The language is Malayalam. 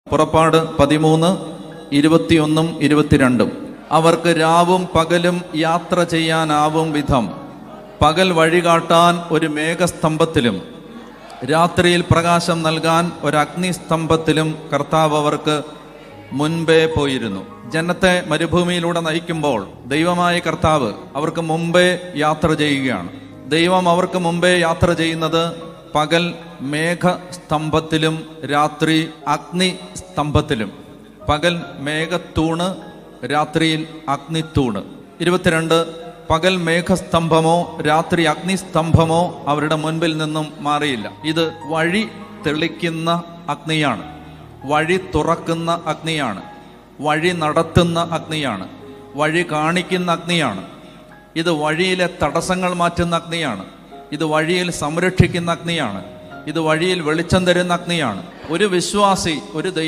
പുറപ്പാട് 13, 21, 22. അവർക്ക് രാവും പകലും യാത്ര ചെയ്യാനാവും വിധം പകൽ വഴികാട്ടാൻ ഒരു മേഘസ്തംഭത്തിലും രാത്രിയിൽ പ്രകാശം നൽകാൻ ഒരു അഗ്നിസ്തംഭത്തിലും കർത്താവ് അവർക്ക് മുൻപേ പോയിരുന്നു. ജനത്തെ മരുഭൂമിയിലൂടെ നയിക്കുമ്പോൾ ദൈവമായ കർത്താവ് അവർക്ക് മുമ്പേ യാത്ര ചെയ്യുകയാണ്. ദൈവം അവർക്ക് മുമ്പേ യാത്ര ചെയ്യുന്നത് പകൽ മേഘസ്തംഭത്തിലും രാത്രി അഗ്നിസ്തംഭത്തിലും. പകൽ മേഘത്തൂണ്, രാത്രിയിൽ അഗ്നിത്തൂണ്. 22. പകൽ മേഘസ്തംഭമോ രാത്രി അഗ്നിസ്തംഭമോ അവരുടെ മുൻപിൽ നിന്നും മാറിയില്ല. ഇത് വഴി തെളിക്കുന്ന അഗ്നിയാണ്, വഴി തുറക്കുന്ന അഗ്നിയാണ്, വഴി നടത്തുന്ന അഗ്നിയാണ്, വഴി കാണിക്കുന്ന അഗ്നിയാണ്. ഇത് വഴിയിലെ തടസ്സങ്ങൾ മാറ്റുന്ന അഗ്നിയാണ്. ഇത് വഴിയിൽ സംരക്ഷിക്കുന്ന അഗ്നിയാണ്. ഇത് വഴിയിൽ വെളിച്ചം തരുന്ന അഗ്നിയാണ്. ഒരു വിശ്വാസി, ഒരു ദൈവ